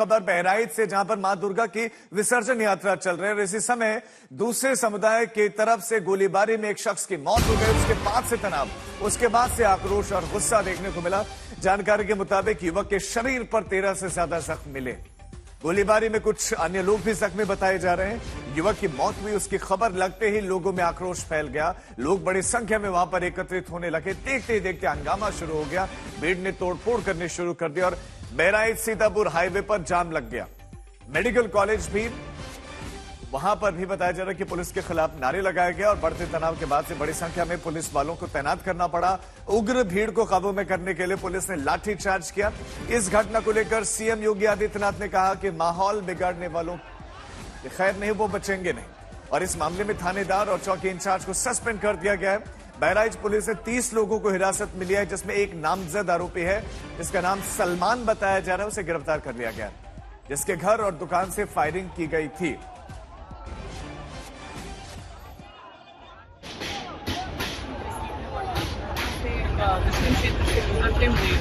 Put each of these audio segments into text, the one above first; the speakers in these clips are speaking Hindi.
खबर बहराइच से, जहां पर मां दुर्गा की विसर्जन यात्रा चल रही है और इसी समय दूसरे समुदाय की तरफ से गोलीबारी में एक शख्स की मौत हो गई। उसके बाद से तनाव, उसके बाद से आक्रोश और गुस्सा देखने को मिला। जानकारी के मुताबिक युवक के शरीर पर 13 से ज्यादा जख्म मिले। गोलीबारी में कुछ अन्य लोग भी जख्मी बताए जा रहे हैं। युवक की मौत हुई, उसकी खबर लगते ही लोगों में आक्रोश फैल गया। लोग बड़ी संख्या में वहां पर एकत्रित होने लगे। देखते ही देखते हंगामा शुरू हो गया। भीड़ ने तोड़फोड़ करनी शुरू कर दी और बहराइच सीतापुर हाईवे पर जाम लग गया। मेडिकल कॉलेज भी, वहां पर भी बताया जा रहा है कि पुलिस के खिलाफ नारे लगाए गए और बढ़ते तनाव के बाद से बड़ी संख्या में पुलिस वालों को तैनात करना पड़ा। उग्र भीड़ को काबू में करने के लिए पुलिस ने लाठीचार्ज किया। इस घटना को लेकर सीएम योगी आदित्यनाथ ने कहा कि माहौल बिगाड़ने वालों की खैर नहीं, वो बचेंगे नहीं। और इस मामले में थानेदार और चौकी इंचार्ज को सस्पेंड कर दिया गया है। बहराइच पुलिस ने 30 लोगों को हिरासत में लिया है, जिसमें एक नामजद आरोपी है, जिसका नाम सलमान बताया जा रहा है। उसे गिरफ्तार कर लिया गया, जिसके घर और दुकान से फायरिंग की गई थी। मुस्लिम क्षेत्र से गुजरते हुए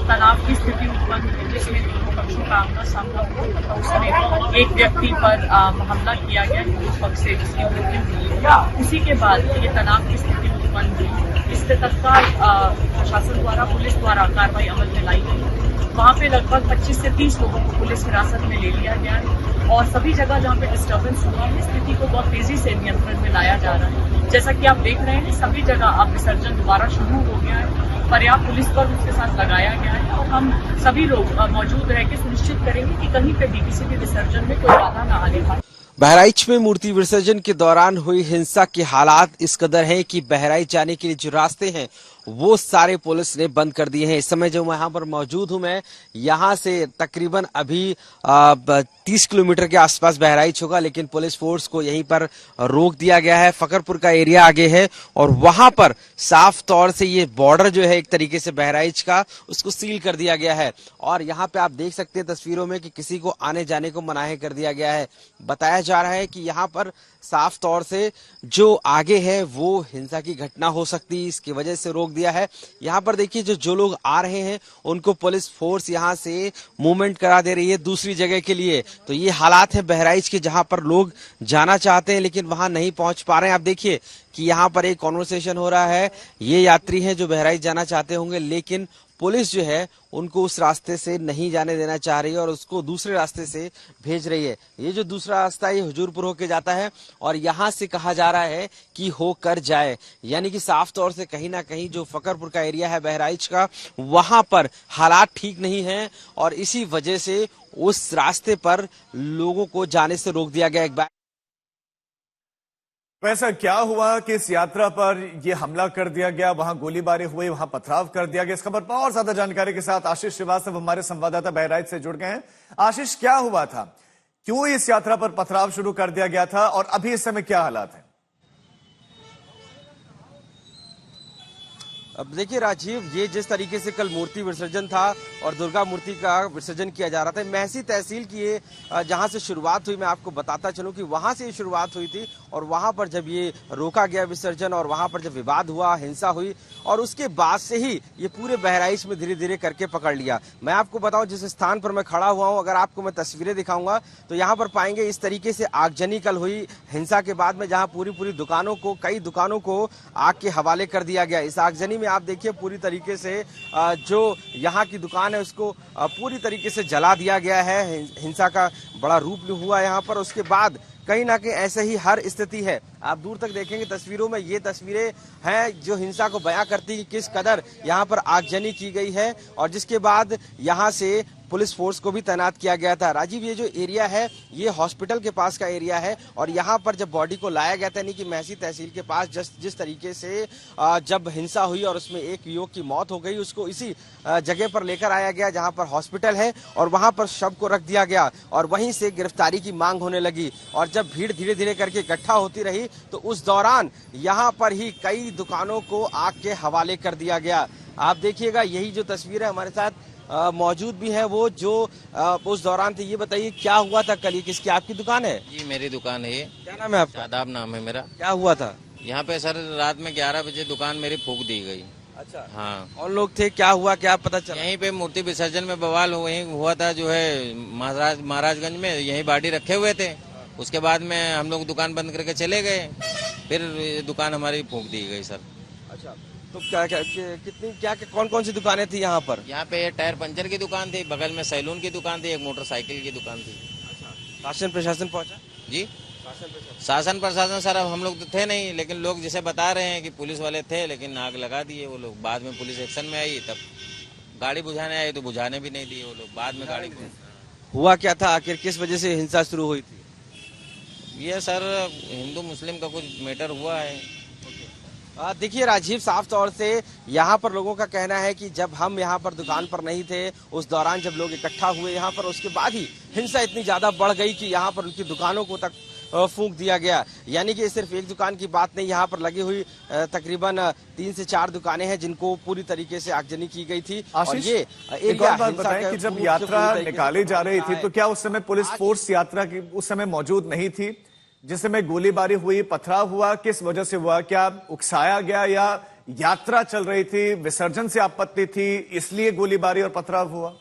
तनाव की स्थिति उत्पन्न हुई, जिसमें दोनों पक्षों का आमना सामना हुआ तथा उसमें एक व्यक्ति पर हमला किया गया हिंदू पक्ष से, जिसकी मृत्यु हुई। उसी के बाद ये तनाव की स्थिति उत्पन्न हुई। इस पे तत्काल प्रशासन द्वारा, पुलिस द्वारा कार्रवाई अमल में लाई गई। वहाँ पे लगभग 25 से 30 लोगों को पुलिस हिरासत में ले लिया गया है और सभी जगह जहाँ पे डिस्टर्बेंस हुआ है, स्थिति को बहुत तेजी से नियंत्रण में लाया जा रहा है। जैसा कि आप देख रहे हैं, सभी जगह अब विसर्जन दोबारा शुरू हो गया है। पर्याप्त पुलिस बल उसके साथ लगाया गया है और हम सभी लोग मौजूद रह के सुनिश्चित करेंगे कि कहीं पे भी किसी भी विसर्जन में कोई बाधा न आने पाए। बहराइच में मूर्ति विसर्जन के दौरान हुई हिंसा के हालात इस कदर हैं कि बहराइच जाने के लिए जो रास्ते हैं वो सारे पुलिस ने बंद कर दिए हैं। इस समय जो मैं यहाँ पर मौजूद हूँ, मैं यहाँ से तकरीबन अभी 30 किलोमीटर के आसपास बहराइच होगा, लेकिन पुलिस फोर्स को यहीं पर रोक दिया गया है। फकरपुर का एरिया आगे है और वहां पर साफ तौर से ये बॉर्डर जो है एक तरीके से बहराइच का, उसको सील कर दिया गया है। और यहाँ पे आप देख सकते हैं तस्वीरों में कि किसी को आने जाने को मनाही कर दिया गया है। बताया जा रहा है कि यहाँ पर साफ तौर से जो आगे है वो हिंसा की घटना हो सकती है, इसकी वजह से रोक दिया है। यहाँ पर देखिए जो लोग आ रहे हैं उनको पुलिस फोर्स यहाँ से मूवमेंट करा दे रही है दूसरी जगह के लिए। तो ये हालात है बहराइच के, जहाँ पर लोग जाना चाहते हैं लेकिन वहां नहीं पहुंच पा रहे हैं। आप देखिए कि यहाँ पर एक कॉन्वर्सेशन हो रहा है। ये यात्री हैं जो बहराइच जाना चाहते होंगे, लेकिन पुलिस जो है उनको उस रास्ते से नहीं जाने देना चाह रही है और उसको दूसरे रास्ते से भेज रही है। ये जो दूसरा रास्ता है ये हुजूरपुर होके जाता है और यहाँ से कहा जा रहा है कि होकर जाए, यानी कि साफ तौर से कहीं ना कहीं जो फकरपुर का एरिया है बहराइच का, वहां पर हालात ठीक नहीं है और इसी वजह से उस रास्ते पर लोगों को जाने से रोक दिया गया। एक बार ऐसा क्या हुआ कि इस यात्रा पर यह हमला कर दिया गया, वहां गोलीबारी हुई, वहां पथराव कर दिया गया? इस खबर पर और ज्यादा जानकारी के साथ आशीष श्रीवास्तव हमारे संवाददाता बहराइच से जुड़ गए हैं। आशीष, क्या हुआ था? क्यों इस यात्रा पर पथराव शुरू कर दिया गया था और अभी इस समय क्या हालात है? अब देखिए राजीव, ये जिस तरीके से कल मूर्ति विसर्जन था और दुर्गा मूर्ति का विसर्जन किया जा रहा था, महसी तहसील की ये जहां से शुरुआत हुई, मैं आपको बताता चलूं कि वहां से ये शुरुआत हुई थी और वहां पर जब ये रोका गया विसर्जन और वहां पर जब विवाद हुआ, हिंसा हुई और उसके बाद से ही ये पूरे बहराइच में धीरे धीरे करके पकड़ लिया। मैं आपको बताऊं जिस स्थान पर मैं खड़ा हुआ हूं, अगर आपको मैं तस्वीरें दिखाऊंगा तो यहाँ पर पाएंगे इस तरीके से आगजनी कल हुई हिंसा के बाद में, जहाँ पूरी दुकानों को, कई दुकानों को आग के हवाले कर दिया गया। इस आगजनी आप देखिए पूरी तरीके से जो यहाँ की दुकान है उसको पूरी तरीके से जला दिया गया है। हिंसा का बड़ा रूप हुआ यहाँ पर। उसके बाद कहीं ना कहीं ऐसे ही हर स्थिति है। आप दूर तक देखेंगे तस्वीरों में, ये तस्वीरें हैं जो हिंसा को बयां करती है किस कदर यहाँ पर आगजनी की गई है और जिसके बाद यहाँ से पुलिस फोर्स को भी तैनात किया गया था। राजीव, ये जो एरिया है ये हॉस्पिटल के पास का एरिया है और यहाँ पर जब बॉडी को लाया गया था, यानी कि महसी तहसील के पास, जिस तरीके से जब हिंसा हुई और उसमें एक युवक की मौत हो गई, उसको इसी जगह पर लेकर आया गया जहाँ पर हॉस्पिटल है और वहाँ पर शव को रख दिया गया और वहीं से गिरफ्तारी की मांग होने लगी। और जब भीड़ धीरे धीरे करके इकट्ठा होती रही तो उस दौरान यहाँ पर ही कई दुकानों को आग के हवाले कर दिया गया। आप देखिएगा, यही जो तस्वीर है हमारे साथ मौजूद भी है वो जो उस दौरान थे। ये बताइए क्या हुआ था कल? ये किसकी, आपकी दुकान है? जी मेरी दुकान है। ये क्या नाम है आपका? शादाब नाम है मेरा। क्या हुआ था यहाँ पे सर रात में 11 बजे दुकान मेरी फूंक दी गई। अच्छा, हाँ, कौन लोग थे, क्या हुआ, क्या पता चला? यहीं पे मूर्ति विसर्जन में बवाल वहीं हुआ था, जो है महाराजगंज में, यहीं बाडी रखे हुए थे। उसके बाद में हम लोग दुकान बंद करके चले गए, फिर दुकान हमारी फूंक दी गई सर। अच्छा, तो क्या कौन कौन सी दुकानें थी यहाँ पर? यहाँ पे टायर पंचर की दुकान थी, बगल में सैलून की दुकान थी, एक मोटरसाइकिल की दुकान थी। शासन प्रशासन पहुंचा? जी, शासन प्रशासन सर अब हम लोग तो थे नहीं, लेकिन लोग जैसे बता रहे हैं कि पुलिस वाले थे, लेकिन आग लगा दिए वो लोग। बाद में पुलिस एक्शन में आई, तब गाड़ी बुझाने आई तो बुझाने भी नहीं दिए वो लोग, बाद में गाड़ी हुआ क्या था आखिर, किस वजह से हिंसा शुरू हुई थी? ये सर हिंदू मुस्लिम का कुछ मैटर हुआ है। देखिए राजीव, साफ तौर से यहाँ पर लोगों का कहना है कि जब हम यहाँ पर दुकान पर नहीं थे, उस दौरान जब लोग इकट्ठा हुए यहाँ पर, उसके बाद ही हिंसा इतनी ज्यादा बढ़ गई कि यहाँ पर उनकी दुकानों को तक फूंक दिया गया। यानी कि सिर्फ एक दुकान की बात नहीं, यहाँ पर लगी हुई तकरीबन 3 से 4 दुकानें हैं जिनको पूरी तरीके से आगजनी की गई थी। और ये एक और बात बताएं कि जब यात्रा निकाली जा रही थी तो क्या उस समय पुलिस फोर्स यात्रा की उस समय मौजूद नहीं थी? जिस समय गोलीबारी हुई, पथराव हुआ, किस वजह से हुआ? क्या उकसाया गया या यात्रा चल रही थी, विसर्जन से आपत्ति थी, इसलिए गोलीबारी और पथराव हुआ?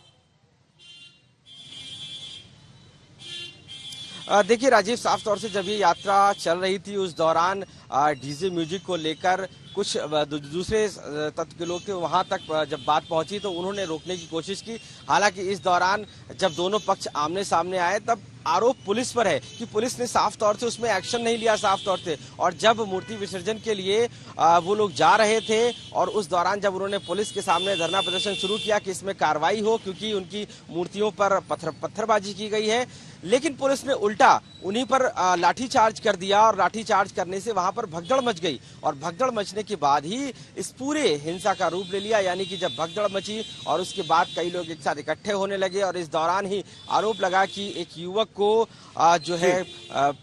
देखिए राजीव, साफ तौर से जब ये यात्रा चल रही थी उस दौरान डीजे म्यूजिक को लेकर कुछ दूसरे तत्व के लोग थे, वहां तक जब बात पहुंची तो उन्होंने रोकने की कोशिश की। हालांकि इस दौरान जब दोनों पक्ष आमने सामने आए तब आरोप पुलिस पर है कि पुलिस ने साफ तौर से उसमें एक्शन नहीं लिया साफ तौर से। और जब मूर्ति विसर्जन के लिए वो लोग जा रहे थे और उस दौरान जब उन्होंने पुलिस के सामने धरना प्रदर्शन शुरू किया कि इसमें कार्रवाई हो, क्योंकि उनकी मूर्तियों पर पत्थरबाजी की गई है, लेकिन पुलिस ने उल्टा उन्हीं पर लाठीचार्ज कर दिया और लाठीचार्ज करने से वहां पर भगदड़ मच गई। और भगदड़ मचने के बाद ही इस पूरे हिंसा का रूप ले लिया। यानी कि जब भगदड़ मची और उसके बाद कई लोग एक साथ इकट्ठे होने लगे और इस दौरान ही आरोप लगा कि एक युवक को जो है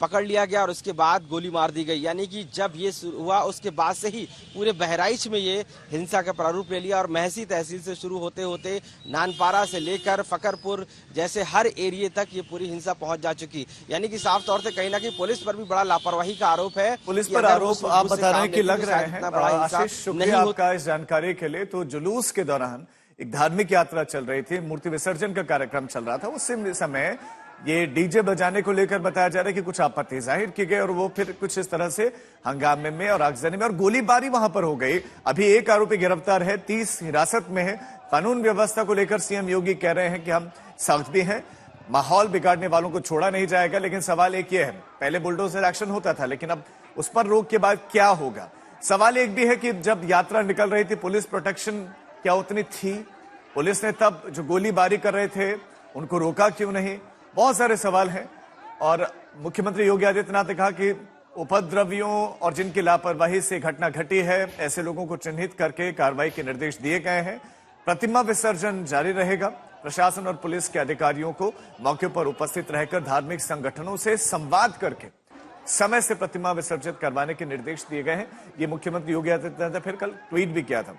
पकड़ लिया गया और उसके बाद गोली मार दी गई। यानी कि जब ये हुआ उसके बाद से ही पूरे बहराइच में ये हिंसा का प्रारूप ले लिया और महसी तहसील से शुरू होते होते नानपारा से लेकर फकरपुर जैसे हर एरिए तक ये पूरी हिंसा पहुंच जा चुकी। यानी कि साफ तौर से कहीं ना कहीं पुलिस पर भी बड़ा लापरवाही का आरोप है। पुलिस पर आरोप आप बता रहे हैं कि लग रहे हैं। आशीष, शुक्रिया आपका इस जानकारी के लिए। तो जुलूस के दौरान एक धार्मिक यात्रा चल रही थी, मूर्ति विसर्जन का कार्यक्रम चल रहा था, उसी समय ये डीजे बजाने को लेकर बताया जा रहा है कि कुछ आपत्ति जाहिर की गई और वो फिर कुछ इस तरह से हंगामे में और आगजनी में और गोलीबारी वहां पर हो गई। अभी एक आरोपी गिरफ्तार है, 30 हिरासत में है। कानून व्यवस्था को लेकर सीएम योगी कह रहे हैं कि हम सख्त भी हैं, माहौल बिगाड़ने वालों को छोड़ा नहीं जाएगा। लेकिन सवाल एक ये है, पहले बुलडोजर एक्शन होता था, लेकिन अब उस पर रोक के बाद क्या होगा? सवाल एक भी है कि जब यात्रा निकल रही थी पुलिस प्रोटेक्शन क्या उतनी थी? पुलिस ने तब जो गोलीबारी कर रहे थे उनको रोका क्यों नहीं? बहुत सारे सवाल हैं। और मुख्यमंत्री योगी आदित्यनाथ ने कहा कि उपद्रवियों और जिनकी लापरवाही से घटना घटी है, ऐसे लोगों को चिन्हित करके कार्रवाई के निर्देश दिए गए हैं। प्रतिमा विसर्जन जारी रहेगा। प्रशासन और पुलिस के अधिकारियों को मौके पर उपस्थित रहकर धार्मिक संगठनों से संवाद करके समय से प्रतिमा विसर्जित करवाने के निर्देश दिए गए हैं। ये मुख्यमंत्री योगी आदित्यनाथ ने फिर कल ट्वीट भी किया था।